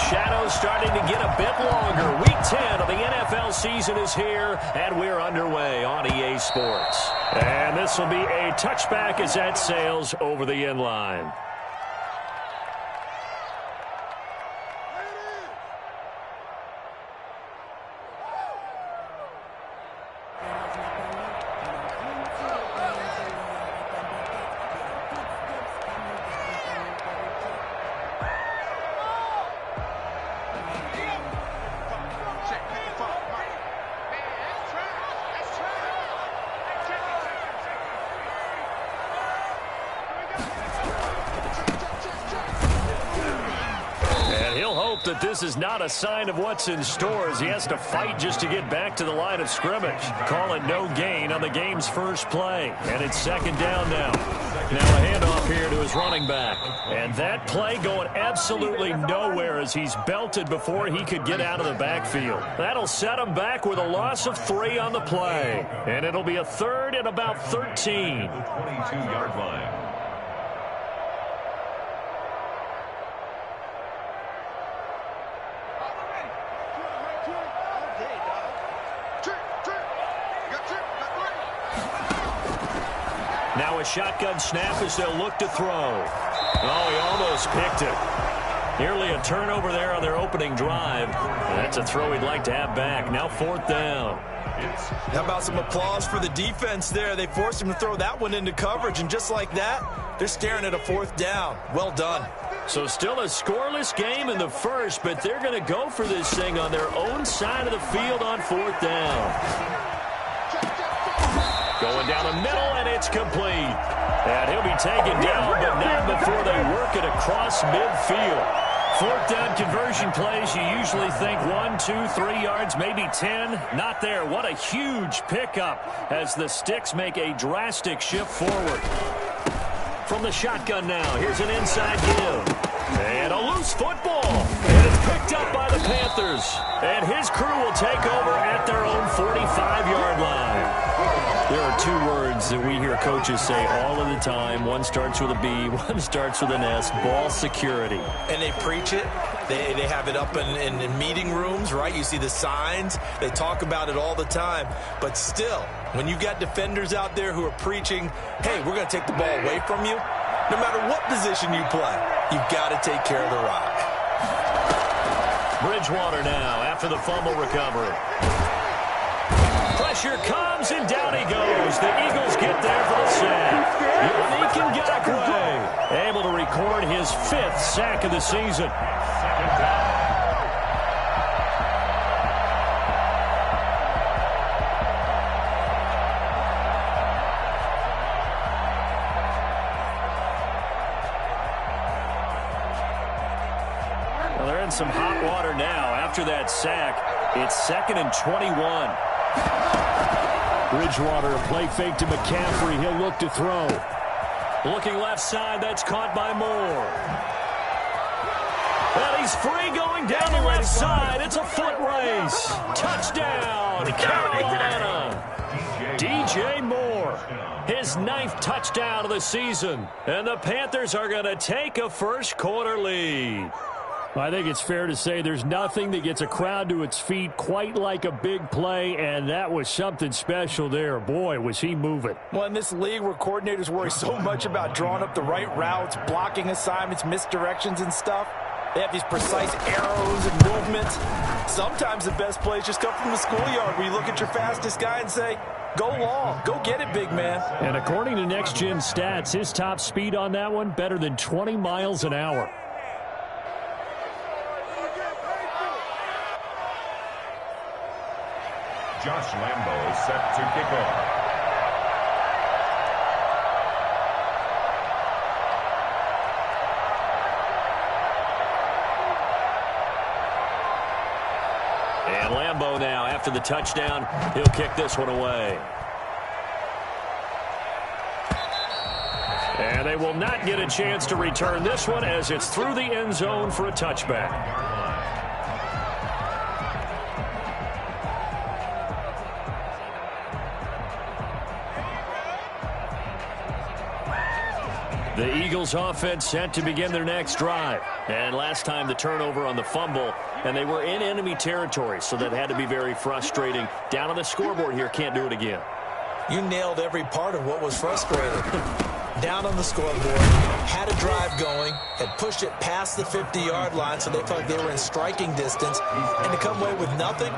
shadows starting to get a bit longer. Week 10 of the NFL season is here, and we're underway on EA Sports. And this will be a touchback as that sails over the end line. That this is not a sign of what's in store as he has to fight just to get back to the line of scrimmage. Call it no gain on the game's first play. And it's second down now. Now a handoff here to his running back. And that play going absolutely nowhere as he's belted before he could get out of the backfield. That'll set him back with a loss of 3 on the play. And it'll be a third and about 13. 22-yard line. Now a shotgun snap as they'll look to throw. Oh, he almost picked it. Nearly a turnover there on their opening drive. That's a throw he'd like to have back. Now 4th down. How about some applause for the defense there? They forced him to throw that one into coverage, and just like that, they're staring at a 4th down. Well done. So still a scoreless game in the first, but they're going to go for this thing on their own side of the field on 4th down. Going down the middle, and it's complete. And he'll be taken down, but not before they work it across midfield. 4th down conversion plays, you usually think 1, 2, 3 yards, maybe 10. Not there. What a huge pickup as the Sticks make a drastic shift forward. From the shotgun now, here's an inside give. And a loose football. And it's picked up by the Panthers. And his crew will take over at their own 45-yard line. There are 2 words that we hear coaches say all of the time. One starts with a B, one starts with an S, ball security. And they preach it. They have it up in meeting rooms, right? You see the signs. They talk about it all the time. But still, when you've got defenders out there who are preaching, hey, we're going to take the ball away from you, no matter what position you play, you've got to take care of the rock. Bridgewater now after the fumble recovery. Pressure comes, and down he goes. The Eagles get there for the sack. Yannick Ngakoue able to record his 5th sack of the season. Well, they're in some hot water now after that sack. It's 2nd and 21. Bridgewater, a play fake to McCaffrey. He'll look to throw. Looking left side, that's caught by Moore. Well, he's free going down the left side. It's a foot race. Touchdown, Carolina. DJ Moore, his 9th touchdown of the season. And the Panthers are going to take a first-quarter lead. I think it's fair to say there's nothing that gets a crowd to its feet quite like a big play, and that was something special there. Boy, was he moving. Well, in this league where coordinators worry so much about drawing up the right routes, blocking assignments, misdirections and stuff, they have these precise arrows and movements. Sometimes the best plays just come from the schoolyard where you look at your fastest guy and say, go long, go get it, big man. And according to Next Gen Stats, his top speed on that one, better than 20 miles an hour. Josh Lambo set to kick off. And Lambo now, after the touchdown, he'll kick this one away. And they will not get a chance to return this one as it's through the end zone for a touchback. The Eagles offense set to begin their next drive. And last time the turnover on the fumble, and they were in enemy territory, so that had to be very frustrating. Down on the scoreboard here, can't do it again. You nailed every part of what was frustrating. Down on the scoreboard, had a drive going, had pushed it past the 50-yard line, so they felt like they were in striking distance, and to come away with nothing,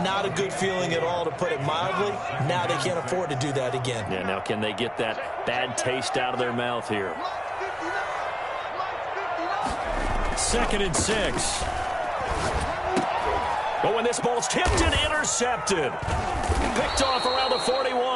not a good feeling at all, to put it mildly. Now they can't afford to do that again. Yeah, now can they get that bad taste out of their mouth here? 2nd and 6. But when this ball's tipped and intercepted, picked off around the 41.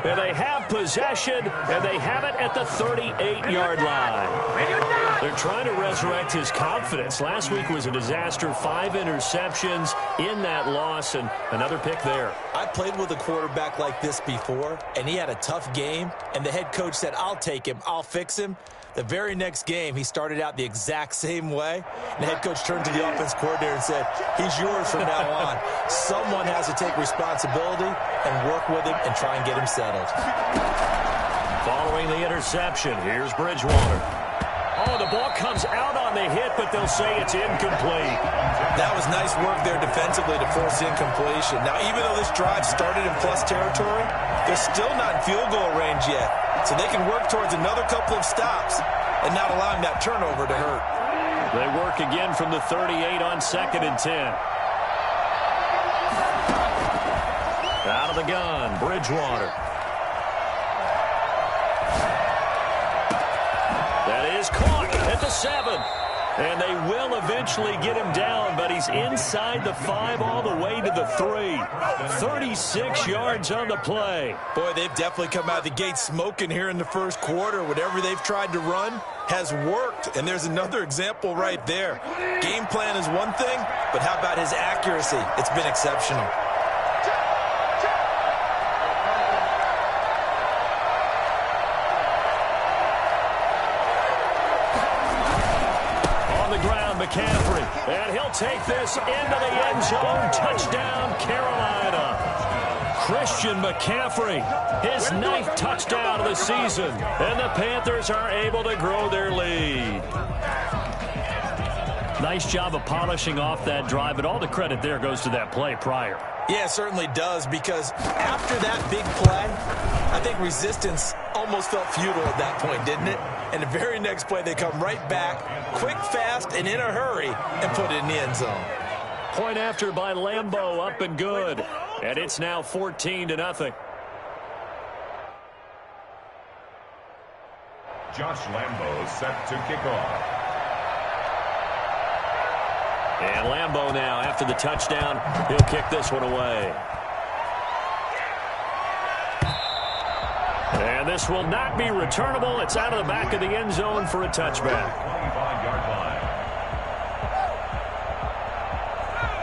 And they have possession, and they have it at the 38-yard line. They're trying to resurrect his confidence. Last week was a disaster. 5 interceptions in that loss, and another pick there. I played with a quarterback like this before, and he had a tough game, and the head coach said, I'll take him, I'll fix him. The very next game, he started out the exact same way. And the head coach turned to the offense coordinator and said, he's yours from now on. Someone has to take responsibility and work with him and try and get him settled. Following the interception, here's Bridgewater. Oh, the ball comes out on the hit, but they'll say it's incomplete. That was nice work there defensively to force incompletion. Now, even though this drive started in plus territory, they're still not in field goal range yet. So they can work towards another couple of stops and not allowing that turnover to hurt. They work again from the 38 on 2nd and 10. Out of the gun, Bridgewater. That is caught at the 7. And they will eventually get him down, but he's inside the 5 all the way to the 3. 36 yards on the play. Boy, they've definitely come out of the gate smoking here in the first quarter. Whatever they've tried to run has worked, and there's another example right there. Game plan is one thing, but how about his accuracy? It's been exceptional. McCaffrey, and he'll take this into the end zone. Touchdown, Carolina. Christian McCaffrey, his 9th touchdown of the season, and the Panthers are able to grow their lead. Nice job of polishing off that drive, but all the credit there goes to that play prior. Yeah, it certainly does, because after that big play, I think resistance almost felt futile at that point, didn't it? And the very next play, they come right back, quick, fast, and in a hurry, and put it in the end zone. Point after by Lambeau, up and good. And it's now 14-0. Josh Lambeau set to kick off. And Lambeau now, after the touchdown, he'll kick this one away. And this will not be returnable. It's out of the back of the end zone for a touchback. 25-yard line.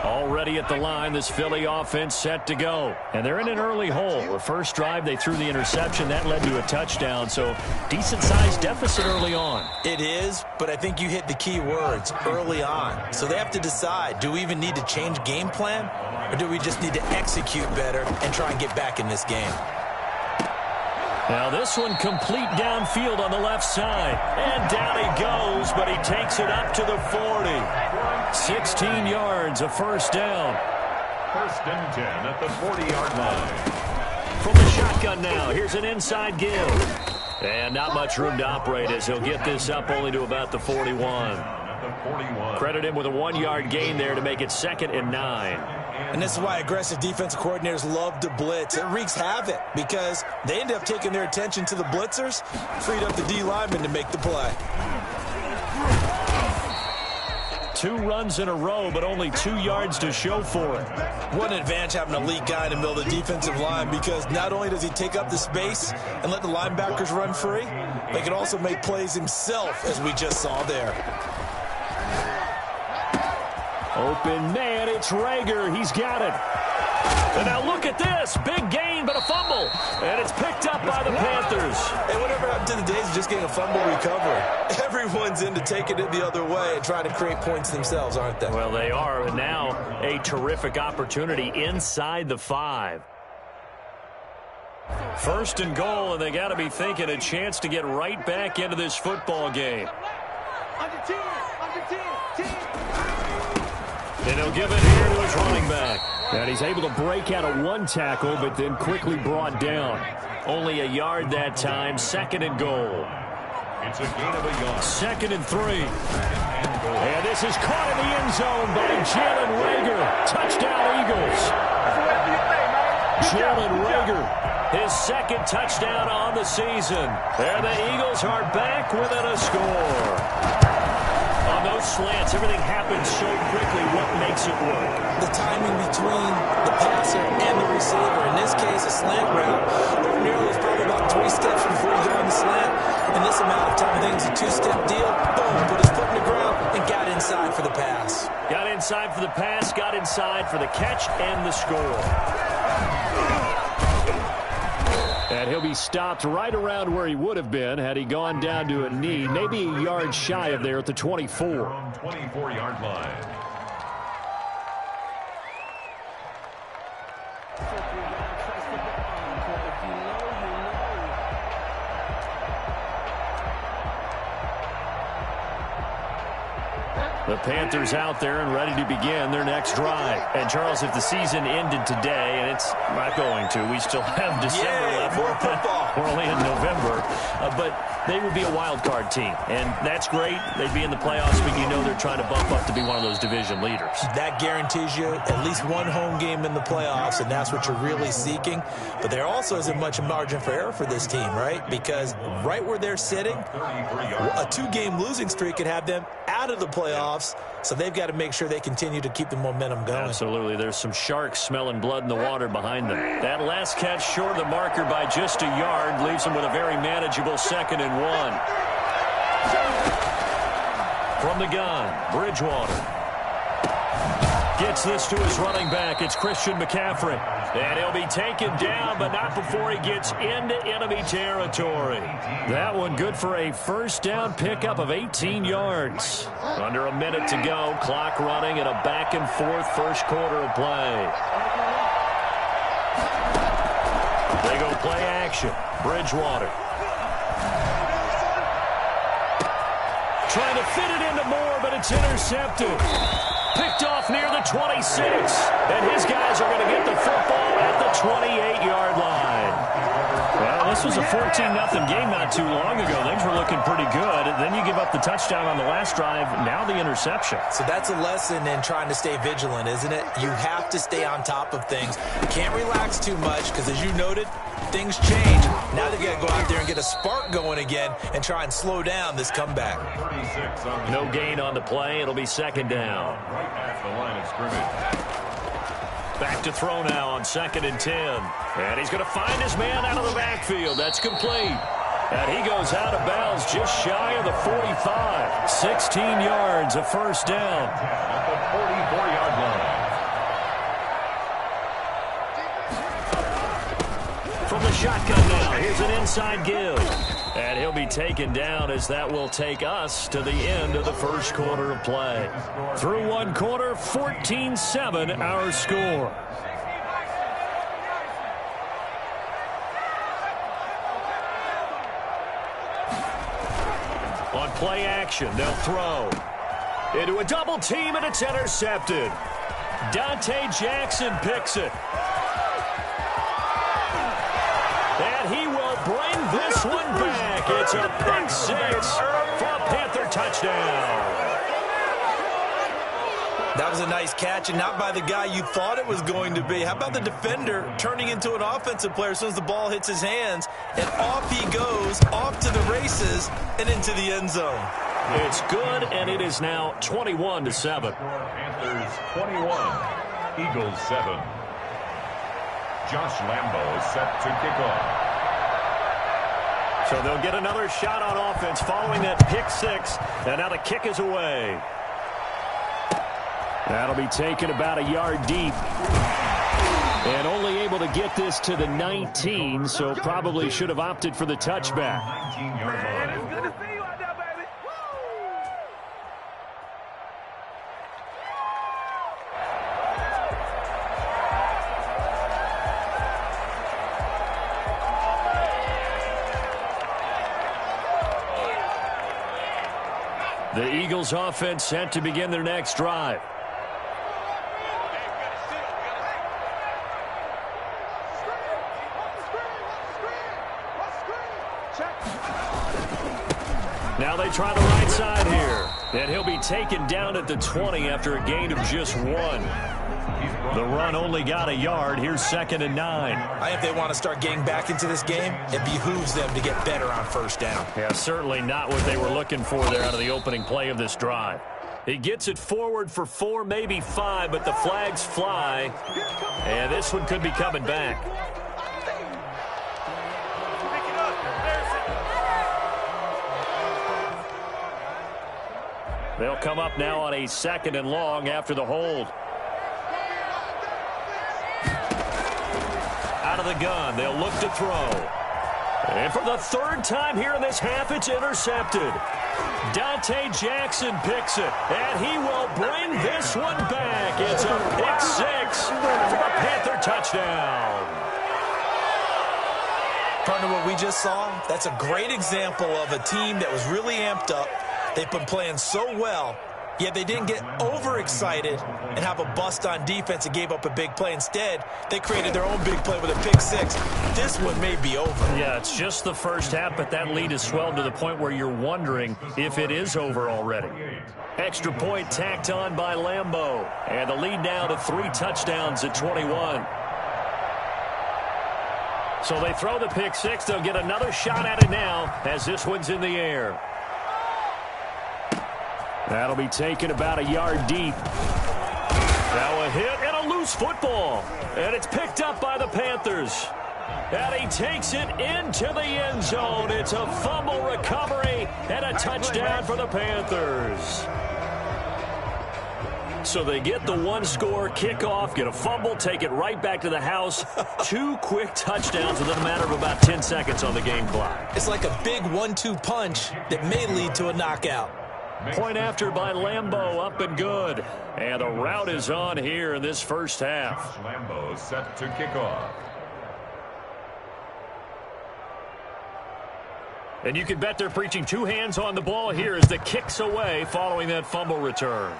Already at the line, this Philly offense set to go. And they're in an early hole. The first drive, they threw the interception. That led to a touchdown, so decent-sized deficit early on. It is, but I think you hit the key words, early on. So they have to decide, do we even need to change game plan, or do we just need to execute better and try and get back in this game? Now this one complete downfield on the left side. And down he goes, but he takes it up to the 40. 16 yards, a first down. 1st and 10 at the 40-yard line. From the shotgun now, here's an inside give. And not much room to operate as he'll get this up only to about the 41. Credit him with a 1-yard gain there to make it 2nd and 9. And this is why aggressive defensive coordinators love to blitz. It wreaks havoc because they end up taking their attention to the blitzers, freed up the D lineman to make the play. 2 runs in a row, but only 2 yards to show for it. What an advantage having an elite guy in the middle of the defensive line, because not only does he take up the space and let the linebackers run free, but he can also make plays himself, as we just saw there. Open man, it's Rager. He's got it. And now look at this. Big gain, but a fumble. And it's picked up by the Panthers. And whatever happened to the days of just getting a fumble recovery? Everyone's into taking it the other way and trying to create points themselves, aren't they? Well, they are. And now a terrific opportunity inside the 5. First and goal, and they got to be thinking a chance to get right back into this football game. And he'll give it here to his running back. And he's able to break out of one tackle, but then quickly brought down. Only a yard that time, second and goal. It's a gain of a yard. Second and 3. And this is caught in the end zone by Jalen Reagor. Touchdown, Eagles. Jalen Reagor, his second touchdown on the season. And the Eagles are back within a score. On those slants, everything happens so quickly. What makes it work? The timing between the passer and the receiver. In this case, a slant route. Ordinarily, it's probably about 3 steps before you go on the slant. In this amount of time, I think it's a 2-step deal. Boom, put his foot in the ground and got inside for the pass. Got inside for the pass, got inside for the catch and the score. And he'll be stopped right around where he would have been had he gone down to a knee, maybe a yard shy of there at the 24. From 24-yard line. The Panthers out there and ready to begin their next drive. And, Charles, if the season ended today, and it's not going to, we still have December left. More football. We're only in November. But they would be a wild card team. And that's great. They'd be in the playoffs, but you know they're trying to bump up to be one of those division leaders. That guarantees you at least one home game in the playoffs, and that's what you're really seeking. But there also isn't much margin for error for this team, right? Because right where they're sitting, a 2-game losing streak could have them out of the playoffs, so they've got to make sure they continue to keep the momentum going. Absolutely. There's some sharks smelling blood in the water behind them. That last catch short of the marker by just a yard leaves them with a very manageable 2nd and 1. From the gun, Bridgewater gets this to his running back. It's Christian McCaffrey. And he'll be taken down, but not before he gets into enemy territory. That one good for a first down pickup of 18 yards. Under a minute to go. Clock running and a back-and-forth first quarter of play. They go play action. Bridgewater. Trying to fit it into Moore, but it's intercepted. Picked off near the 26. And his guys are going to get the football at the 28-yard line. Well, this was a 14-0 game not too long ago. Things were looking pretty good. Then you give up the touchdown on the last drive. Now the interception. So that's a lesson in trying to stay vigilant, isn't it? You have to stay on top of things. You can't relax too much because, as you noted, things change. Now they've got to go out there and get a spark going again and try and slow down this comeback. No gain on the play. It'll be second down. Right at the line of scrimmage. Back to throw now on 2nd and 10. And he's going to find his man out of the backfield. That's complete. And he goes out of bounds just shy of the 45. 16 yards, a first down. At the 44-yard line. From the shotgun now, here's an inside give. And he'll be taken down as that will take us to the end of the first quarter of play. Through one quarter, 14-7 our score. On play action, they'll throw. Into a double team, and it's intercepted. Dante Jackson picks it. And he will bring this one back. It's a pick 6 for a Panther touchdown. That was a nice catch, and not by the guy you thought it was going to be. How about the defender turning into an offensive player as soon as the ball hits his hands, and off he goes, off to the races, and into the end zone. It's good, and it is now 21-7. Panthers 21, Eagles 7. Josh Lambo is set to kick off. So they'll get another shot on offense following that pick 6, and now the kick is away. That'll be taken about a yard deep. And only able to get this to the 19, so probably should have opted for the touchback. 19-yard line. The Eagles offense set to begin their next drive. Now they try the right side here. And he'll be taken down at the 20 after a gain of just 1. The run only got a yard. Here's 2nd and 9. I think if they want to start getting back into this game, it behooves them to get better on first down. Yeah, certainly not what they were looking for there out of the opening play of this drive. He gets it forward for 4, maybe 5, but the flags fly. And this one could be coming back. They'll come up now on a 2nd and long after the hold. Out of the gun, they'll look to throw. And for the 3rd time here in this half, it's intercepted. Dante Jackson picks it, and he will bring this one back. It's a pick 6 for the Panther touchdown. Partner, what we just saw, that's a great example of a team that was really amped up. They've been playing so well, yet they didn't get overexcited and have a bust on defense and gave up a big play. Instead, they created their own big play with a pick 6. This one may be over. Yeah, it's just the first half, but that lead has swelled to the point where you're wondering if it is over already. Extra point tacked on by Lambeau. And the lead now to 3 touchdowns at 21. So they throw the pick 6. They'll get another shot at it now as this one's in the air. That'll be taken about a yard deep. Now a hit and a loose football. And it's picked up by the Panthers. And he takes it into the end zone. It's a fumble recovery and a touchdown for the Panthers. So they get the 1-score kickoff, get a fumble, take it right back to the house. 2 quick touchdowns within a matter of about 10 seconds on the game clock. It's like a big 1-2 punch that may lead to a knockout. Point after by Lambeau, up and good. And the route is on here in this first half. Lambeau set to kick off. And you can bet they're preaching 2 hands on the ball here as the kick's away following that fumble return.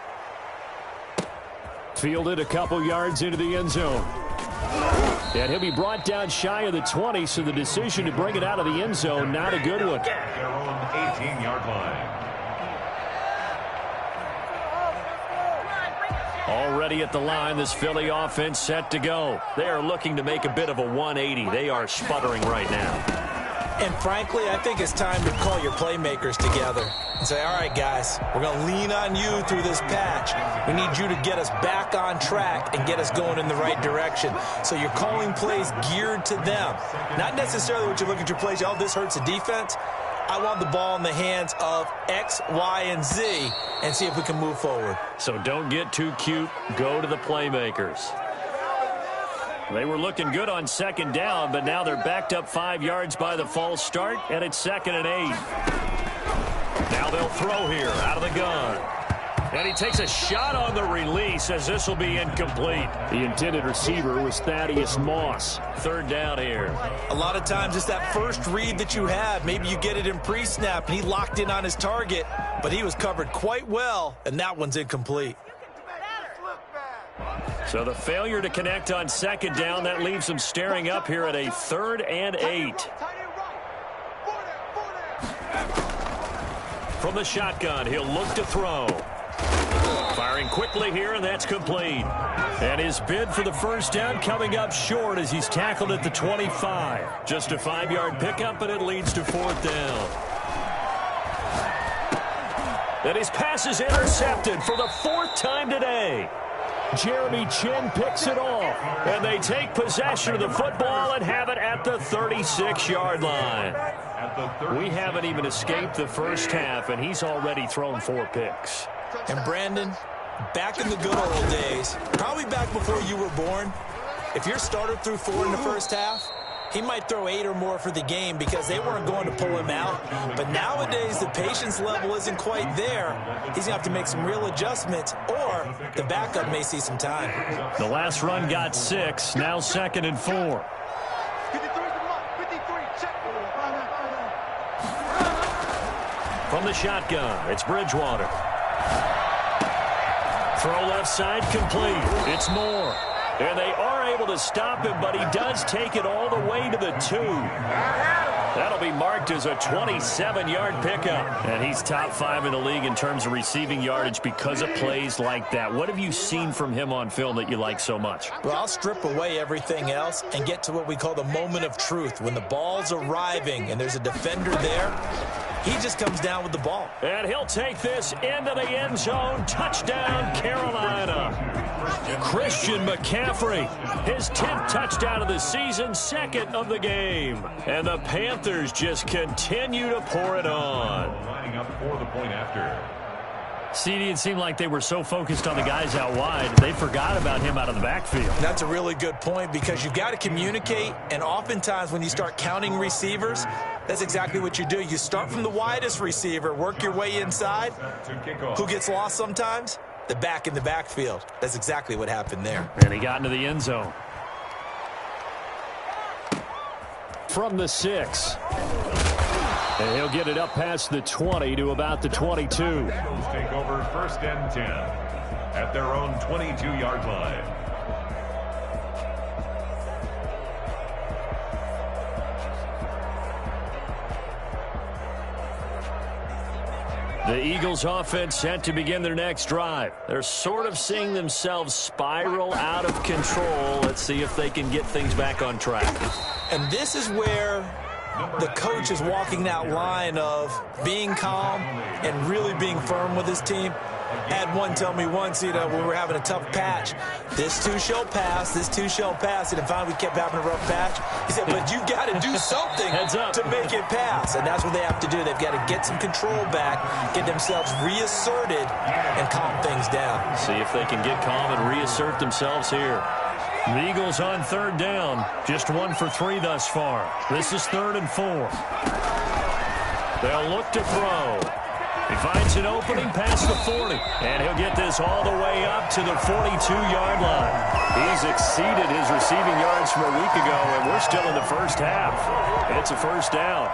Fielded a couple yards into the end zone. And he'll be brought down shy of the 20, so the decision to bring it out of the end zone, not a good one. Their own 18-yard line. Already at the line, this Philly offense set to go. They are looking to make a bit of a 180. They are sputtering right now. And frankly, I think it's time to call your playmakers together and say, all right, guys, we're going to lean on you through this patch. We need you to get us back on track and get us going in the right direction. So you're calling plays geared to them. Not necessarily what you look at your plays, oh, this hurts the defense. I want the ball in the hands of X, Y, and Z and see if we can move forward. So don't get too cute. Go to the playmakers. They were looking good on 2nd down, but now they're backed up 5 yards by the false start, and it's 2nd and 8. Now they'll throw here out of the gun. And he takes a shot on the release as this will be incomplete. The intended receiver was Thaddeus Moss. 3rd down here. A lot of times it's that first read that you have. Maybe you get it in pre-snap, and he locked in on his target, but he was covered quite well, and that one's incomplete. So the failure to connect on 2nd down, that leaves them staring up here at a 3rd and 8. From the shotgun, he'll look to throw. Firing quickly here, and that's complete. And his bid for the first down coming up short as he's tackled at the 25. Just a 5-yard pickup, and it leads to 4th down. And his pass is intercepted for the 4th time today. Jeremy Chin picks it off, and they take possession of the football and have it at the 36-yard line. We haven't even escaped the first half, and he's already thrown 4 picks. And Brandon, back in the good old days, probably back before you were born, if your starter threw 4 in the first half, he might throw 8 or more for the game because they weren't going to pull him out. But nowadays, the patience level isn't quite there. He's going to have to make some real adjustments, or the backup may see some time. The last run got 6, now 2nd and 4. From from the shotgun. It's Bridgewater. Throw left side complete. It's Moore. And they are able to stop him, but he does take it all the way to the 2. That'll be marked as a 27-yard pickup. And he's top 5 in the league in terms of receiving yardage because of plays like that. What have you seen from him on film that you like so much? Well, I'll strip away everything else and get to what we call the moment of truth. When the ball's arriving and there's a defender there, he just comes down with the ball. And he'll take this into the end zone. Touchdown, Carolina. Christian McCaffrey, his 10th touchdown of the season, 2nd of the game. And the Panthers just continue to pour it on. Lining up for the point after. CD, it seemed like they were so focused on the guys out wide, they forgot about him out of the backfield. That's a really good point because you've got to communicate, and oftentimes when you start counting receivers, that's exactly what you do. You start from the widest receiver, work your way inside. Who gets lost sometimes? The back in the backfield. That's exactly what happened there. And he got into the end zone. From the 6. And he'll get it up past the 20 to about the 22. Bengals take over 1st and 10 at their own 22-yard line. The Eagles offense set to begin their next drive. They're sort of seeing themselves spiral out of control. Let's see if they can get things back on track. And this is where the coach is walking that line of being calm and really being firm with his team. I had one tell me once, when we were having a tough patch, this too shall pass, this too shall pass. And finally we kept having a rough patch. He said, but you got to do something to make it pass. And that's what they have to do. They've got to get some control back, get themselves reasserted, and calm things down. See if they can get calm and reassert themselves here. The Eagles on 3rd down. Just 1 for 3 thus far. This is 3rd and 4. They'll look to throw. He finds an opening past the 40. And he'll get this all the way up to the 42-yard line. He's exceeded his receiving yards from a week ago, and we're still in the first half. It's a 1st down.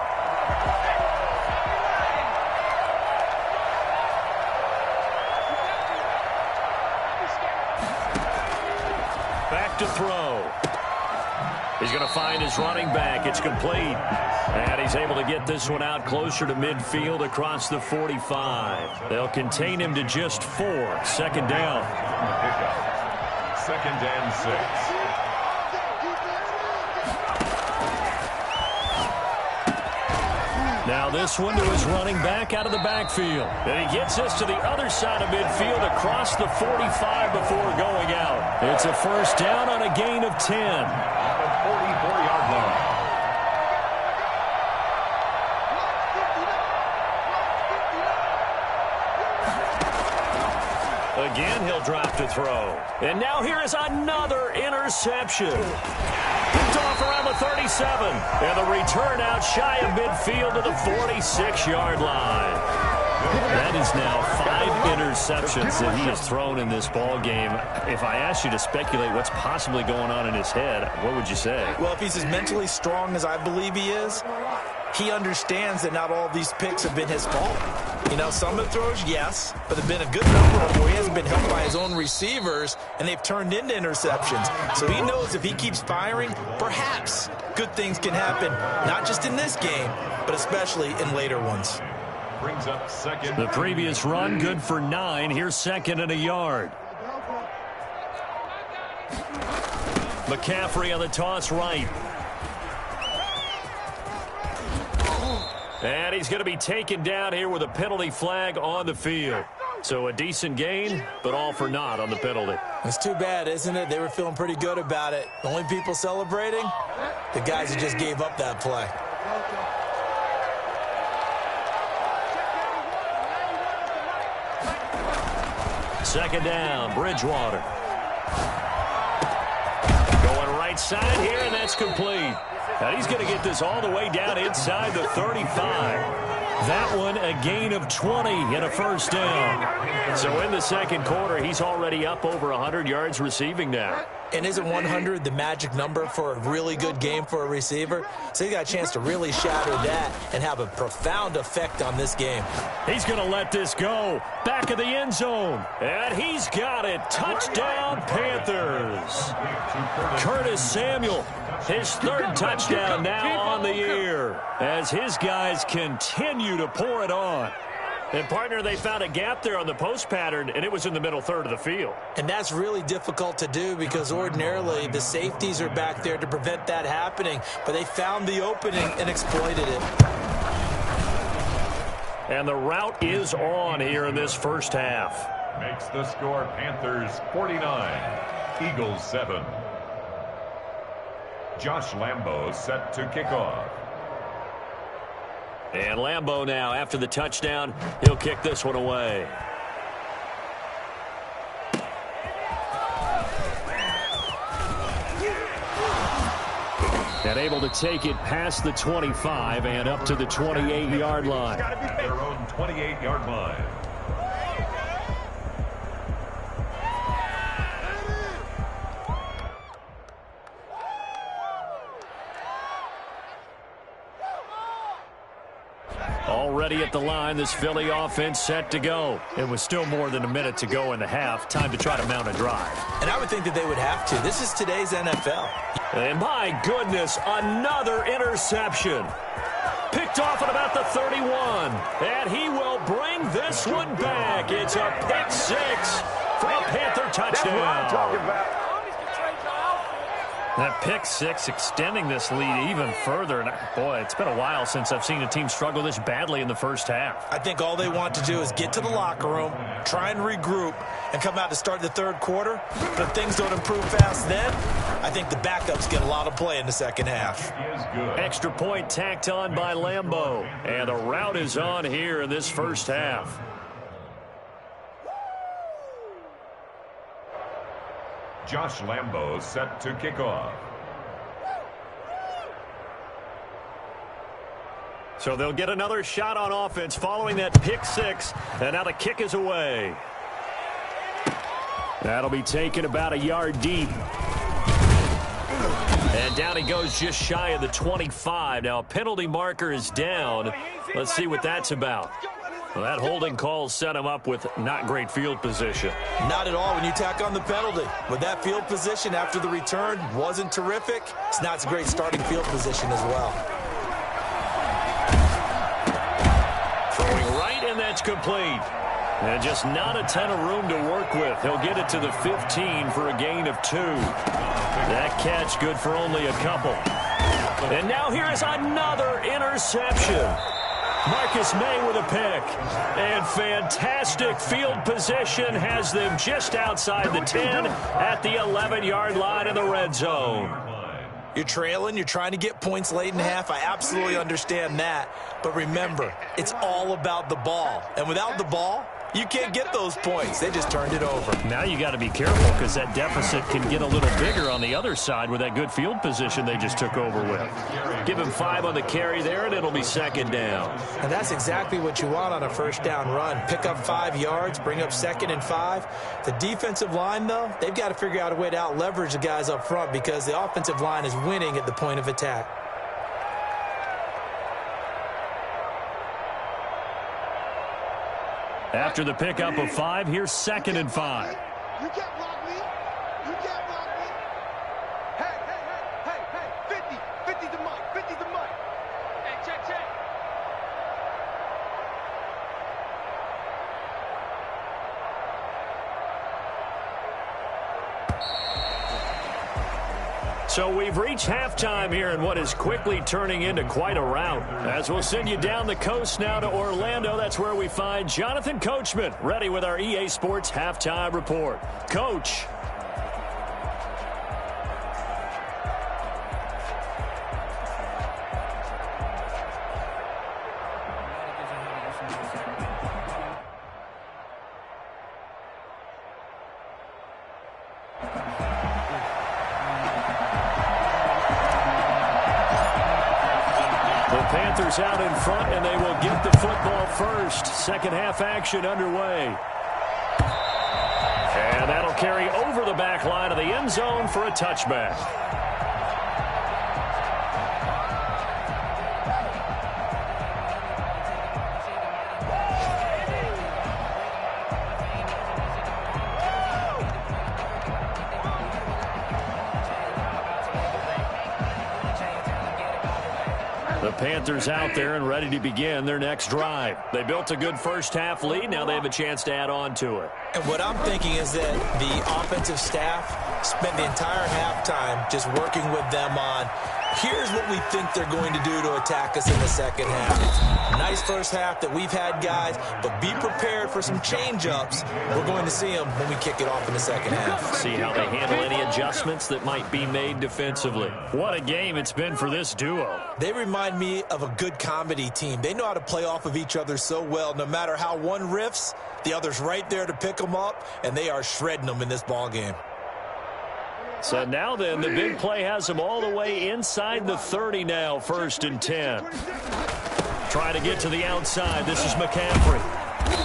Back to throw. He's going to find his running back. It's complete. And he's able to get this one out closer to midfield across the 45. They'll contain him to just 4. 2nd down. 2nd and 6. Now this one to his running back out of the backfield. And he gets us to the other side of midfield across the 45 before going out. It's a 1st down on a gain of 10. At the 44-yard line. Again, he'll drop to throw. And now here is another interception. Picked off around the 37. And the return out shy of midfield to the 46-yard line. That is now 5 interceptions that he has thrown in this ball game. If I asked you to speculate what's possibly going on in his head, what would you say? Well, if he's as mentally strong as I believe he is, he understands that not all of these picks have been his fault. Some of the throws, yes, but there have been a good number of them where he hasn't been helped by his own receivers, and they've turned into interceptions. So he knows if he keeps firing, perhaps good things can happen, not just in this game, but especially in later ones. Brings up 2nd. The previous run, good for 9. Here's 2nd and a yard. McCaffrey on the toss right. And he's going to be taken down here with a penalty flag on the field. So a decent gain, but all for naught on the penalty. It's too bad, isn't it? They were feeling pretty good about it. The only people celebrating, the guys who just gave up that play. Second down, Bridgewater. Going right side here, and that's complete. Now he's going to get this all the way down inside the 35. That one a gain of 20 and a first down. So in the second quarter, he's already up over 100 yards receiving now. And isn't 100 the magic number for a really good game for a receiver? So he got a chance to really shatter that and have a profound effect on this game. He's going to let this go. Back of the end zone. And he's got it. Touchdown, Panthers. Curtis Samuel, his third touchdown now on the year as his guys continue to pour it on. And, partner, they found a gap there on the post pattern, and it was in the middle third of the field. And that's really difficult to do because ordinarily the safeties are back there to prevent that happening. But they found the opening and exploited it. And the route is on here in this first half. Makes the score Panthers 49, Eagles 7. Josh Lambo set to kick off. And Lambo now, after the touchdown, he'll kick this one away. And able to take it past the 25 and up to the 28-yard line. Their own 28-yard line. Already at the line, this Philly offense set to go. It was still more than a minute to go in the half. Time to try to mount a drive. And I would think that they would have to. This is today's NFL. And my goodness, another interception. Picked off at about the 31. And he will bring this one back. It's a pick six for a Panther touchdown. That's what I'm talking about. That pick six extending this lead even further. And boy, it's been a while since I've seen a team struggle this badly in the first half. I think all they want to do is get to the locker room, try and regroup, and come out to start the third quarter. But if things don't improve fast then, I think the backups get a lot of play in the second half. Extra point tacked on by Lambo. And the route is on here in this first half. Josh Lambo set to kick off. So they'll get another shot on offense following that pick six. And now the kick is away. That'll be taken about a yard deep. And down he goes just shy of the 25. Now a penalty marker is down. Let's see what that's about. Well, that holding call set him up with not great field position. Not at all when you tack on the penalty. With that field position after the return wasn't terrific, it's not a great starting field position as well. Throwing right, and that's complete. And just not a ton of room to work with. He'll get it to the 15 for a gain of 2. That catch good for only a couple. And now here is another interception. Marcus May with a pick. And fantastic field position has them just outside the 10 at the 11-yard line in the red zone. You're trailing. You're trying to get points late in half. I absolutely understand that. But remember, it's all about the ball. And without the ball, you can't get those points. They just turned it over. Now you got to be careful because that deficit can get a little bigger on the other side with that good field position they just took over with. Give him 5 on the carry there, and it'll be second down. And that's exactly what you want on a first down run. Pick up 5 yards, bring up 2nd and 5. The defensive line, though, they've got to figure out a way to out-leverage the guys up front because the offensive line is winning at the point of attack. After the pickup of 5, here's 2nd and 5. You can't block me. You can't block me. Hey, 50 the mic, 50 the mic. Hey, check. So we've reached halftime here in what is quickly turning into quite a rout. As we'll send you down the coast now to Orlando, that's where we find Jonathan Coachman ready with our EA Sports Halftime Report. Coach. Panthers out in front, and they will get the football first. Second half action underway. And that'll carry over the back line of the end zone for a touchback. The Panthers out there and ready to begin their next drive. They built a good first half lead. Now they have a chance to add on to it. And what I'm thinking is that the offensive staff spent the entire halftime just working with them on, here's what we think they're going to do to attack us in the second half. Nice first half that we've had, guys, but be prepared for some change-ups. We're going to see them when we kick it off in the second half. See how they handle any adjustments that might be made defensively. What a game it's been for this duo. They remind me of a good comedy team. They know how to play off of each other so well. No matter how one riffs, the other's right there to pick them up, and they are shredding them in this ball game. So now then, the big play has them all the way inside the 30 now, 1st and 10. Trying to get to the outside. This is McCaffrey.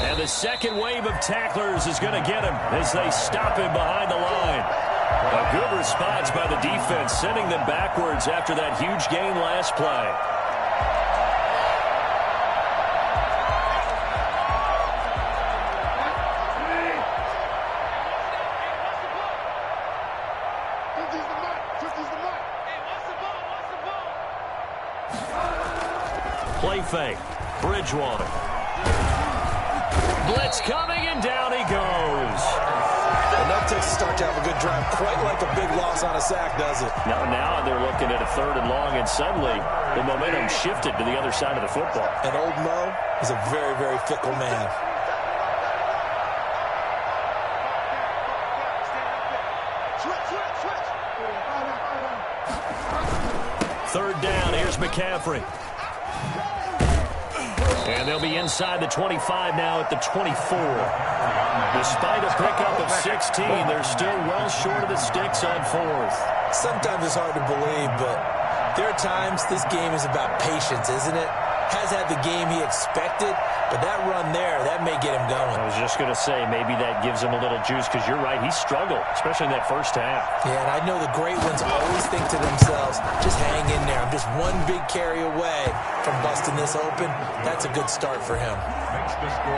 And the second wave of tacklers is going to get him as they stop him behind the line. A good response by the defense, sending them backwards after that huge gain last play. Play fake. Bridgewater. Blitz coming, and down he goes. Enough to start to have a good drive, quite like a big loss on a sack, does it? Now they're looking at a 3rd and long, and suddenly the momentum shifted to the other side of the football. And old Mo is a very, very fickle man. Third down, here's McCaffrey. And they'll be inside the 25 now at the 24. Despite a pickup of 16, they're still well short of the sticks on 4th. Sometimes it's hard to believe, but there are times this game is about patience, isn't it? Has had the game he expected, but that run there, that may get him going. I was just going to say, maybe that gives him a little juice, because you're right, he struggled, especially in that first half. Yeah, and I know the great ones always think to themselves, just hang in there. I'm just one big carry away from busting this open. That's a good start for him.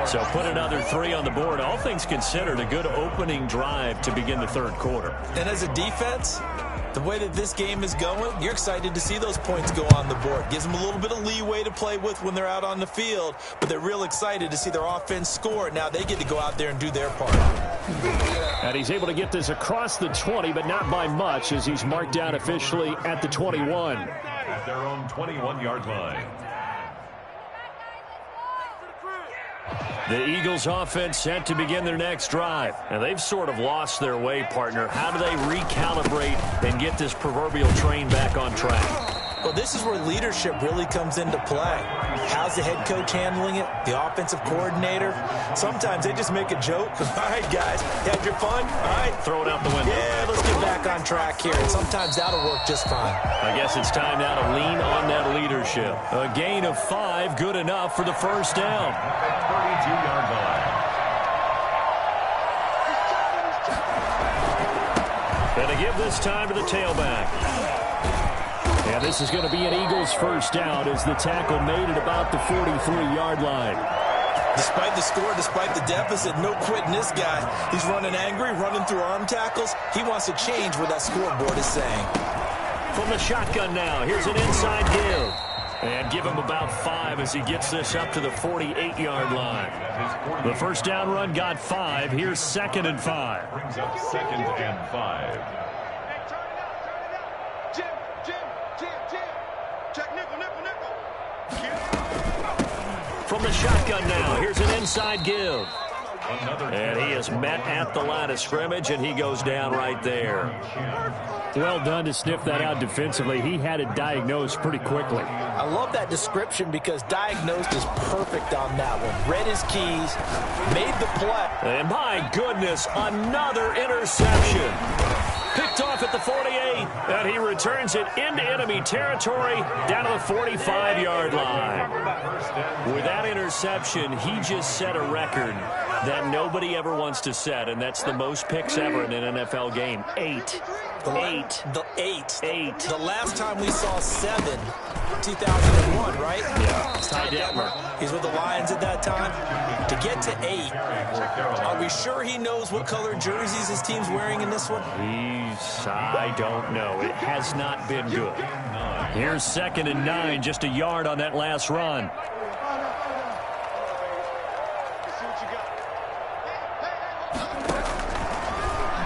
So put another 3 on the board. All things considered, a good opening drive to begin the 3rd quarter. And as a defense, the way that this game is going, you're excited to see those points go on the board. Gives them a little bit of leeway to play with when they're out on the field, but they're real excited to see their offense score. Now they get to go out there and do their part. And he's able to get this across the 20, but not by much, as he's marked down officially at the 21. At their own 21-yard line. The Eagles offense set to begin their next drive. And they've sort of lost their way, partner. How do they recalibrate and get this proverbial train back on track? Well, this is where leadership really comes into play. How's the head coach handling it? The offensive coordinator? Sometimes they just make a joke. All right, guys, had your fun? All right. Throw it out the window. Yeah, let's get back on track here. And sometimes that'll work just fine. I guess it's time now to lean on that leadership. A gain of 5, good enough for the first down. 32-yard line. And to give this time to the tailback. And this is going to be an Eagles first down as the tackle made at about the 43-yard line. Despite the score, despite the deficit, no quitting this guy. He's running angry, running through arm tackles. He wants to change what that scoreboard is saying. From the shotgun now, here's an inside give. And give him about 5 as he gets this up to the 48-yard line. The first down run got 5. Here's 2nd and 5. Brings up 2nd and 5. From the shotgun now, here's an inside give. And he is met at the line of scrimmage, and he goes down right there. Well done to sniff that out defensively. He had it diagnosed pretty quickly. I love that description because diagnosed is perfect on that one. Read his keys, made the play. And my goodness, another interception. Picked off at the 48, and he returns it into enemy territory down to the 45-yard line. With that interception, he just set a record that nobody ever wants to set, and that's the most picks ever in an NFL game. 8. The last time we saw 7, 2001, right? Yeah. Ty Detmer. He's with the Lions at that time. To get to 8, are we sure he knows what color jerseys his team's wearing in this one? I don't know. It has not been good. Here's 2nd and 9, just a yard on that last run.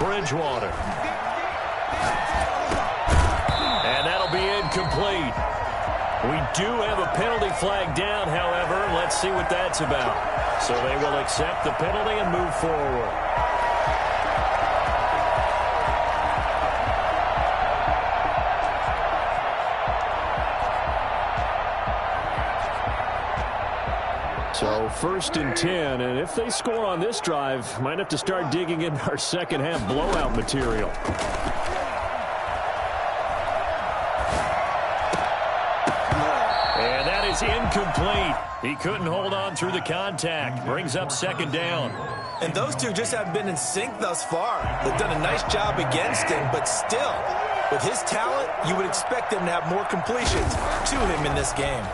Bridgewater. And that'll be incomplete. We do have a penalty flag down, however. Let's see what that's about. So they will accept the penalty and move forward. So 1st and 10, and if they score on this drive, might have to start digging in our second half blowout material. And that is incomplete. He couldn't hold on through the contact. Brings up 2nd down. And those two just haven't been in sync thus far. They've done a nice job against him, but still, with his talent, you would expect him to have more completions to him in this game.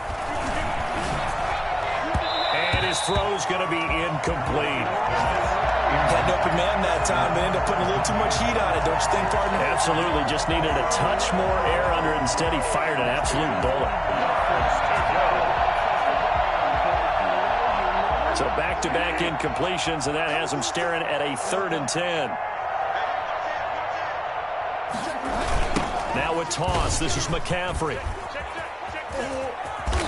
His throw's going to be incomplete. Had an open man that time, but ended up putting a little too much heat on it, don't you think, partner? Absolutely. Just needed a touch more air under it. Instead, he fired an absolute bullet. So back-to-back incompletions, and that has him staring at a 3rd and 10. Now a toss. This is McCaffrey.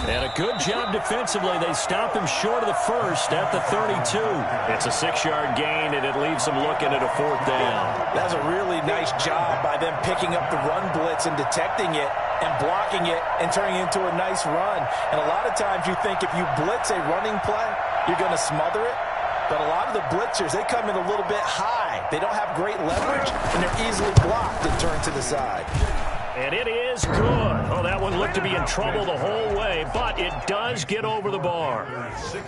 And a good job defensively. They stop him short of the 1st at the 32. It's a 6-yard gain, and it leaves them looking at a 4th down. That's a really nice job by them picking up the run blitz and detecting it and blocking it and turning it into a nice run. And a lot of times you think if you blitz a running play, you're going to smother it. But a lot of the blitzers, they come in a little bit high. They don't have great leverage, and they're easily blocked and turned to the side. And it is good. Oh, that one looked to be in trouble the whole way, but it does get over the bar.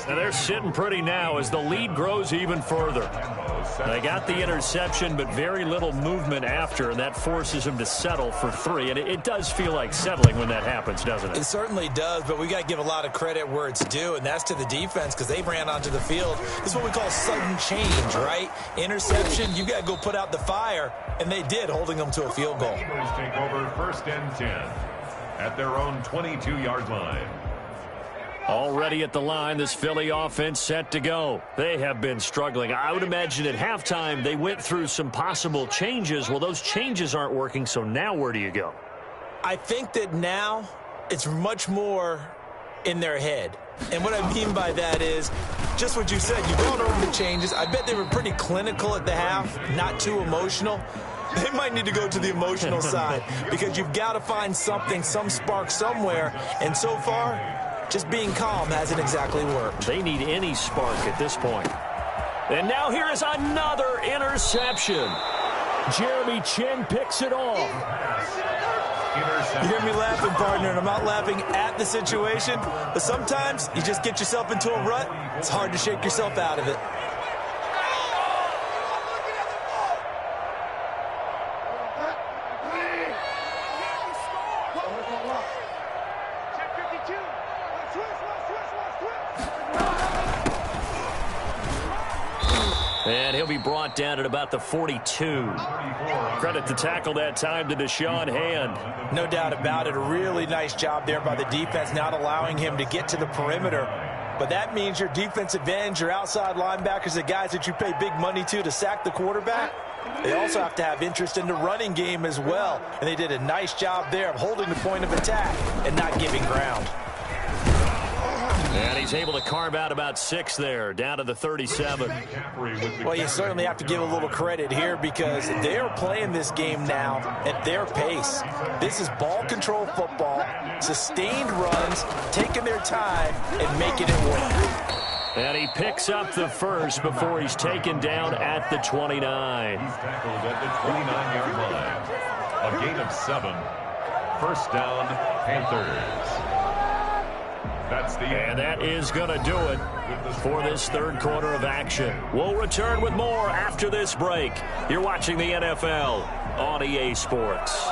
And they're sitting pretty now as the lead grows even further. They got the interception, but very little movement after, and that forces them to settle for 3. And it does feel like settling when that happens, doesn't it? It certainly does, but we got to give a lot of credit where it's due, and that's to the defense because they ran onto the field. This is what we call sudden change, right? Interception, you got to go put out the fire, and they did, holding them to a field goal. Eagles take over 1st and 10 at their own 22-yard line. Already at the line, this Philly offense set to go. They have been struggling. I would imagine at halftime they went through some possible changes. Well, those changes aren't working, so now where do you go? I think that now it's much more in their head. And what I mean by that is just what you said. You brought over the changes. I bet they were pretty clinical at the half, not too emotional. They might need to go to the emotional side because you've got to find something, some spark somewhere. And so far, just being calm hasn't exactly worked. They need any spark at this point. And now here is another interception. Jeremy Chin picks it off. You hear me laughing, partner, and I'm not laughing at the situation, but sometimes you just get yourself into a rut. It's hard to shake yourself out of it. And he'll be brought down at about the 42. Credit the tackle that time to Deshaun Hand. No doubt about it. A really nice job there by the defense, not allowing him to get to the perimeter. But that means your defensive ends, your outside linebackers, the guys that you pay big money to sack the quarterback, they also have to have interest in the running game as well. And they did a nice job there of holding the point of attack and not giving ground. And he's able to carve out about 6 there, down to the 37. Well, you certainly have to give a little credit here because they're playing this game now at their pace. This is ball control football, sustained runs, taking their time, and making it work. And he picks up the first before he's taken down at the 29. He's tackled at the 29-yard line. A gain of 7. First down, Panthers. That's the And that is going to do it for this third quarter of action. We'll return with more after this break. You're watching the NFL on EA Sports.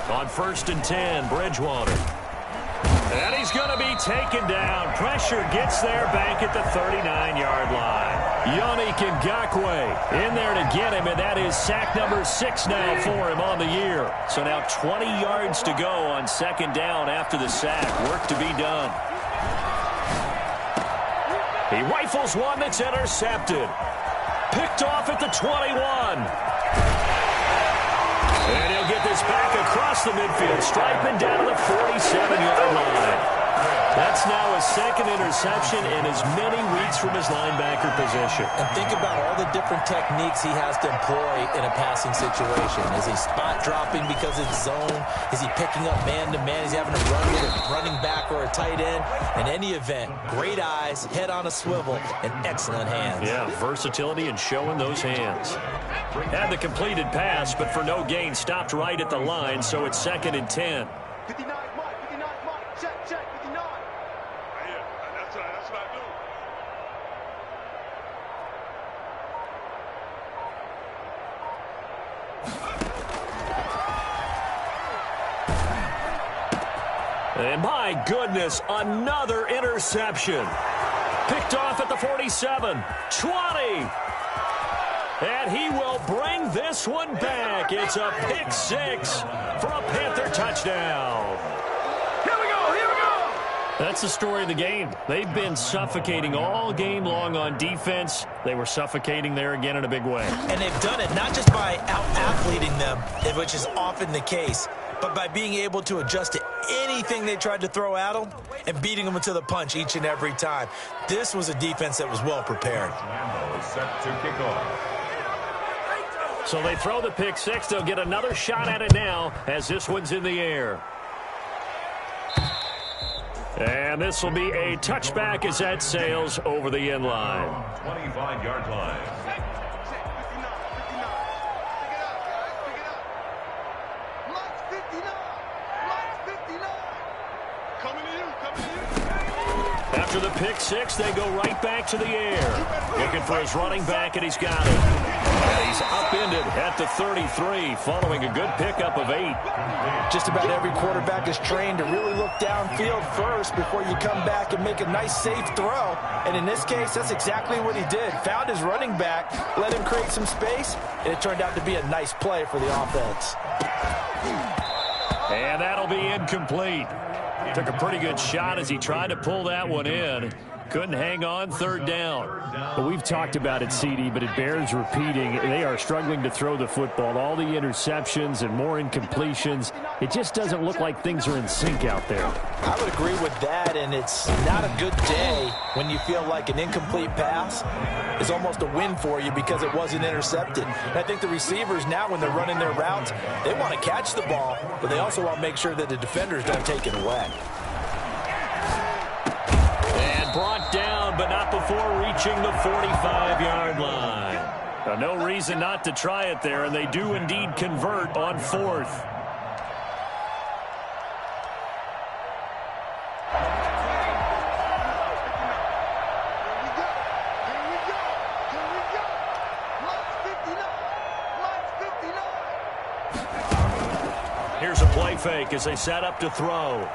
On 1st and 10, Bridgewater. And he's going to be taken down. Pressure gets there back at the 39-yard line. Yannick Ngakoue in there to get him, and that is sack number 6 now for him on the year. So now 20 yards to go on 2nd down after the sack. Work to be done. He rifles one that's intercepted. Picked off at the 21. And he'll get this back across the midfield, striping down to the 47-yard line. That's now his 2nd interception in as many weeks from his linebacker position. And think about all the different techniques he has to employ in a passing situation. Is he spot dropping because it's zone? Is he picking up man-to-man? Is he having to run with a running back or a tight end? In any event, great eyes, head on a swivel, and excellent hands. Yeah, versatility and showing those hands. Had the completed pass, but for no gain, stopped right at the line, so it's 2nd and 10. 59, Mike, 59, Mike, check, 59. Yeah, that's what I do. And my goodness, another interception. Picked off at the 47, 20. And he will bring this one back. It's a pick 6 for a Panther touchdown. Here we go. That's the story of the game. They've been suffocating all game long on defense. They were suffocating there again in a big way. And they've done it not just by out-athleting them, which is often the case, but by being able to adjust to anything they tried to throw at them and beating them to the punch each and every time. This was a defense that was well prepared. Lambeau set to kick off. So they throw the pick 6. They'll get another shot at it now as this one's in the air. And this will be a touchback as that sails over the end line. 25-yard line. After the pick 6, they go right back to the air. Looking for his running back, and he's got it. And he's upended at the 33, following a good pickup of 8. Just about every quarterback is trained to really look downfield first before you come back and make a nice, safe throw. And in this case, that's exactly what he did. Found his running back, let him create some space, and it turned out to be a nice play for the offense. And that'll be incomplete. Took a pretty good shot as he tried to pull that one in. Couldn't hang on, 3rd down. Well, we've talked about it, CD, but it bears repeating. They are struggling to throw the football. All the interceptions and more incompletions. It just doesn't look like things are in sync out there. I would agree with that, and it's not a good day when you feel like an incomplete pass is almost a win for you because it wasn't intercepted. And I think the receivers now, when they're running their routes, they want to catch the ball, but they also want to make sure that the defenders don't take it away. Brought down, but not before reaching the 45-yard line. Now, no reason not to try it there, and they do indeed convert on 4th. Here's a play fake as they set up to throw.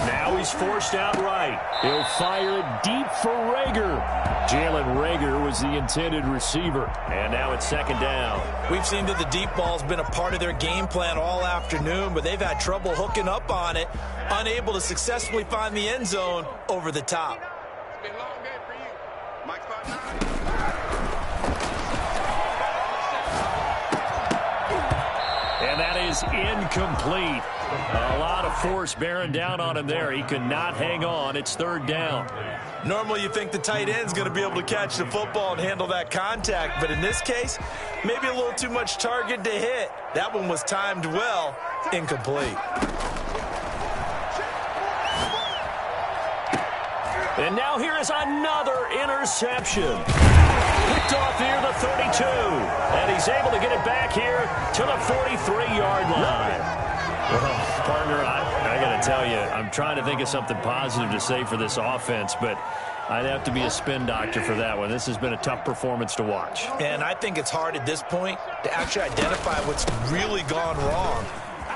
Now he's forced out right. He'll fire it deep for Rager. Jalen Rager was the intended receiver. And now it's 2nd down. We've seen that the deep ball's been a part of their game plan all afternoon, but they've had trouble hooking up on it, unable to successfully find the end zone over the top. It's been a long day for you. Mike's 5'9". And that is incomplete. A lot of force bearing down on him there. He could not hang on. It's 3rd down. Normally you think the tight end's going to be able to catch the football and handle that contact, but in this case, maybe a little too much target to hit. That one was timed well, incomplete. And now here is another interception. Picked off near the 32. And he's able to get it back here to the 43-yard line. Well, partner, I got to tell you, I'm trying to think of something positive to say for this offense, but I'd have to be a spin doctor for that one. This has been a tough performance to watch. And I think it's hard at this point to actually identify what's really gone wrong.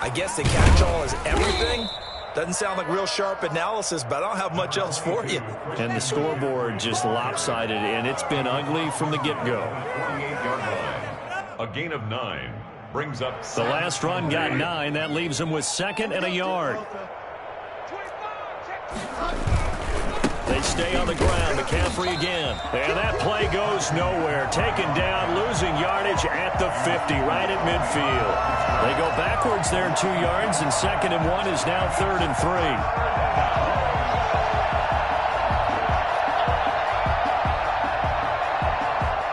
I guess the catch-all is everything. Doesn't sound like real sharp analysis, but I don't have much else for you. And the scoreboard just lopsided, and it's been ugly from the get-go. A gain of 9 brings up the last run got 9. That leaves him with 2nd and a yard. They stay on the ground. McCaffrey again. And that play goes nowhere. Taken down, losing yardage at the 50, right at midfield. They go backwards there 2 yards, and 2nd and 1 is now 3rd and 3.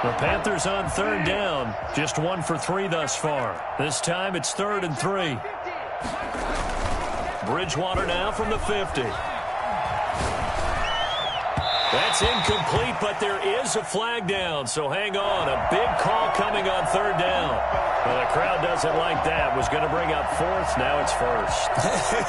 The Panthers on 3rd down. Just 1 for 3 thus far. This time it's 3rd and 3. Bridgewater now from the 50. That's incomplete, but there is a flag down, so hang on. A big call coming on 3rd down. Well, the crowd doesn't like that. Was going to bring up 4th, now it's 1st.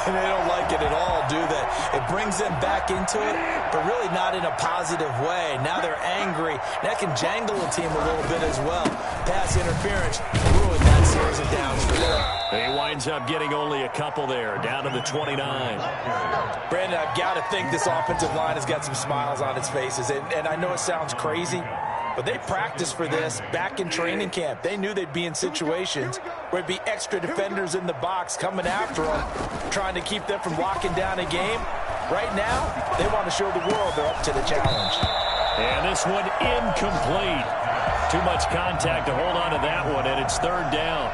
They don't like it at all, do they? It brings them back into it, but really not in a positive way. Now they're angry. That can jangle the team a little bit as well. Pass interference ruined that series of downs for them. He winds up getting only a couple there, down to the 29. Brandon, I've got to think this offensive line has got some smiles on its faces. And I know it sounds crazy, but they practiced for this back in training camp. They knew they'd be in situations where there'd be extra defenders in the box coming after them, trying to keep them from locking down a game. Right now, they want to show the world they're up to the challenge. And this one incomplete. Too much contact to hold on to that one, and it's 3rd down.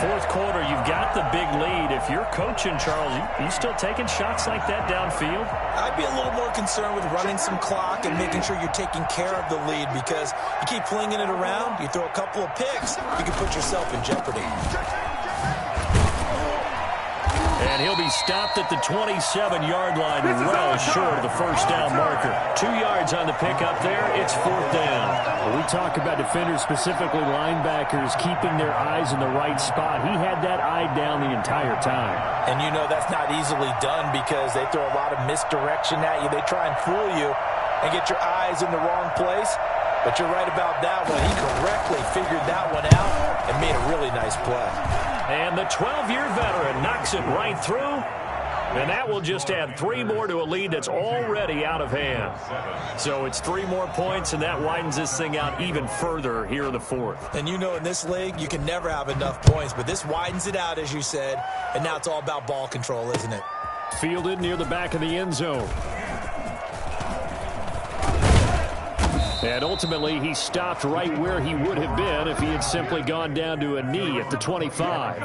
4th quarter, you've got the big lead. If you're coaching, Charles, you still taking shots like that downfield? I'd be a little more concerned with running some clock and making sure you're taking care of the lead, because you keep flinging it around, you throw a couple of picks, you can put yourself in jeopardy. And he'll be stopped at the 27-yard line, well short of the 1st down marker. 2 yards on the pickup there. It's 4th down. Well, we talk about defenders, specifically linebackers, keeping their eyes in the right spot. He had that eye down the entire time. And you know that's not easily done because they throw a lot of misdirection at you. They try and fool you and get your eyes in the wrong place. But you're right about that one. He correctly figured that one out and made a really nice play. And the 12-year veteran knocks it right through. And that will just add 3 more to a lead that's already out of hand. So it's 3 more points, and that widens this thing out even further here in the 4th. And you know in this league, you can never have enough points. But this widens it out, as you said. And now it's all about ball control, isn't it? Fielded near the back of the end zone. And ultimately, he stopped right where he would have been if he had simply gone down to a knee at the 25.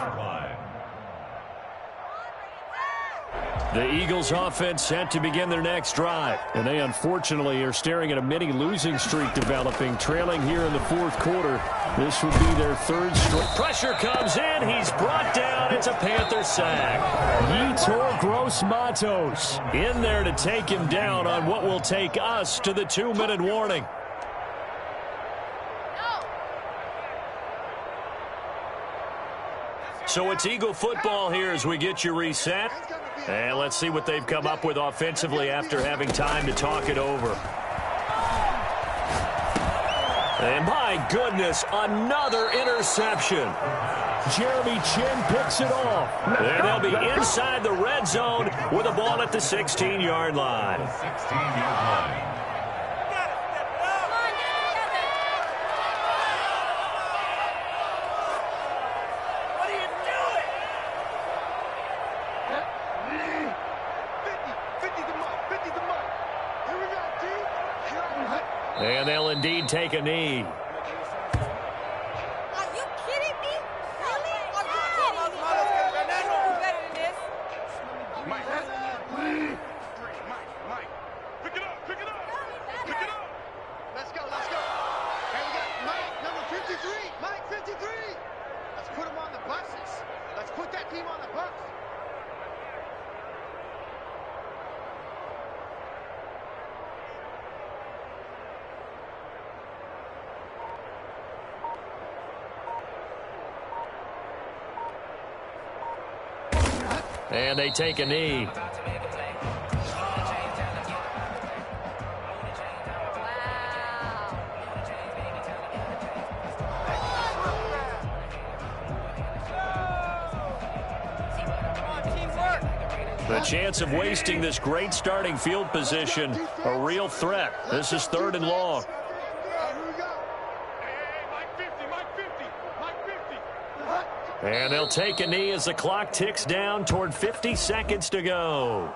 The Eagles offense set to begin their next drive. And they unfortunately are staring at a mini losing streak developing, trailing here in the 4th quarter. This would be their 3rd straight. Pressure comes in. He's brought down. It's a Panther sack. Yetur Gross-Matos in there to take him down on what will take us to the 2-minute warning. So it's Eagle football here as we get you reset. And let's see what they've come up with offensively after having time to talk it over. And my goodness, another interception. Jeremy Chin picks it off. And they'll be inside the red zone with a ball at the 16-yard line. 16-yard line. And they'll indeed take a knee. Are you kidding me? Really? Are you kidding me? Better than this. Mike, pick it up. Pick it up. Let's go. Hey, we got Mike, number 53. Mike 53. And they take a knee. The chance of wasting this great starting field position, a real threat. This is 3rd and long. And they'll take a knee as the clock ticks down toward 50 seconds to go.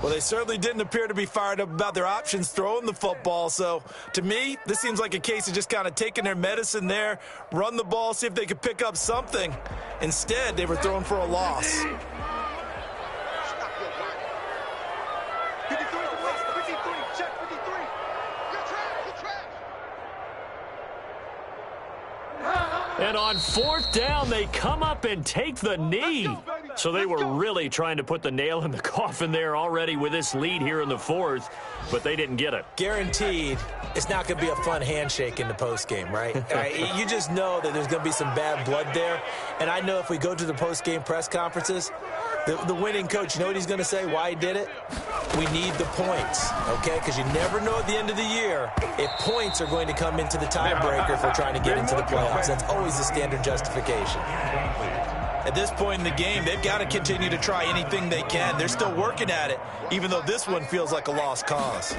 Well, they certainly didn't appear to be fired up about their options throwing the football. So, to me, this seems like a case of just kind of taking their medicine there, run the ball, see if they could pick up something. Instead, they were throwing for a loss. And on 4th down, they come up and take the knee. So they were really trying to put the nail in the coffin there already with this lead here in the 4th, but they didn't get it. Guaranteed, it's not going to be a fun handshake in the postgame, right? You just know that there's going to be some bad blood there. And I know if we go to the postgame press conferences, the winning coach, you know what he's going to say, why he did it? We need the points, okay? Because you never know at the end of the year if points are going to come into the tiebreaker if we're trying to get into the playoffs. That's always the standard justification. At this point in the game, they've got to continue to try anything they can. They're still working at it, even though this one feels like a lost cause.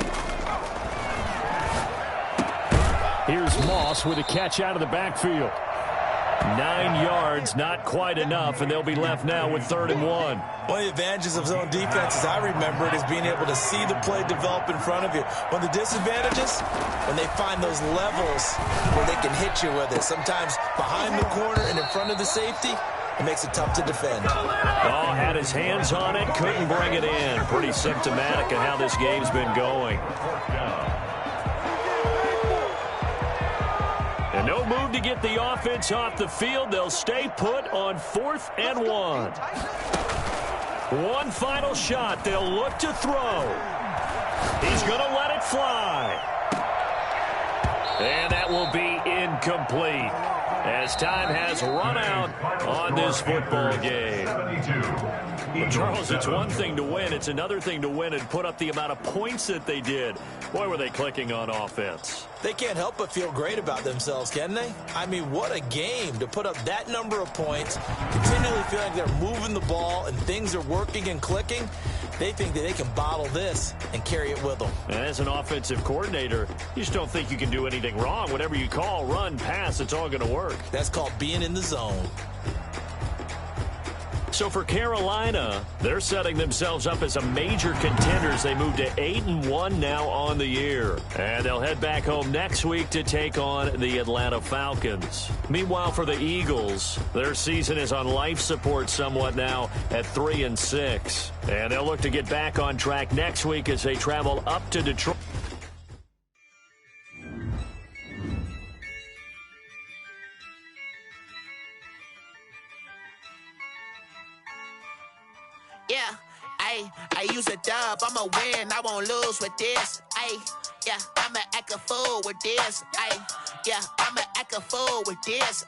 Here's Moss with a catch out of the backfield. 9 yards, not quite enough, and they'll be left now with 3rd and 1. One of the advantages of zone defense, as I remember it, is being able to see the play develop in front of you. One of the disadvantages, when they find those levels where they can hit you with it, sometimes behind the corner and in front of the safety, it makes it tough to defend. Oh, had his hands on it, couldn't bring it in. Pretty symptomatic of how this game's been going. And no move to get the offense off the field. They'll stay put on 4th and 1. One final shot. They'll look to throw. He's going to let it fly. And that will be incomplete as time has run out on this football game. Well, Charles, it's one thing to win. It's another thing to win and put up the amount of points that they did. Boy, were they clicking on offense. They can't help but feel great about themselves, can they? I mean, what a game to put up that number of points, continually feel like they're moving the ball and things are working and clicking. They think that they can bottle this and carry it with them. And as an offensive coordinator, you just don't think you can do anything wrong. Whatever you call, run, pass, it's all going to work. That's called being in the zone. So for Carolina, they're setting themselves up as a major contender as they move to 8-1 now on the year. And they'll head back home next week to take on the Atlanta Falcons. Meanwhile, for the Eagles, their season is on life support somewhat now at 3-6. And they'll look to get back on track next week as they travel up to Detroit. Yeah, I use a dub, I'ma win, I won't lose with this. Yeah, I'ma act a fool with this. Yeah, I'ma act a fool with this.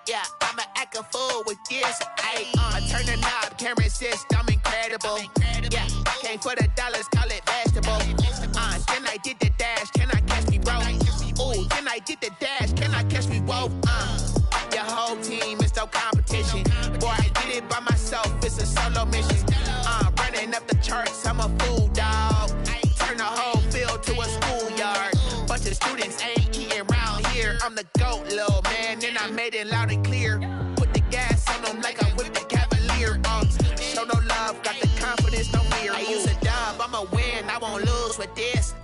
Yeah, I'ma act a fool with this. I turn the knob, can't resist, I'm incredible. Yeah, came for the dollars, call it vegetable. Then I did the dash, can I catch me, bro? Ooh, then I did the dash, can I catch me, whoa? Your whole team is no competition. Boy, I did it by myself, it's a solo mission. Running up the charts, I'm a fool, dog. Turn the whole field to a schoolyard. Bunch of students ain't eating round here. I'm the GOAT, little man, and I made it loud and clear. Put the gas on them like I whipped the Cavalier. Show no love, got the confidence, no fear. I use a dub, I'ma win, I won't lose with this.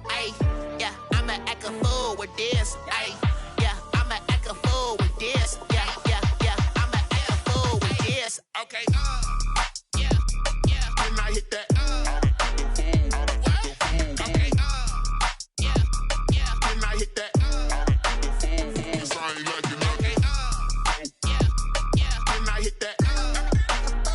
Yeah, I'ma act a fool with this. Yeah, I'ma act a fool with this. Yeah, I'ma act a fool with this. Okay.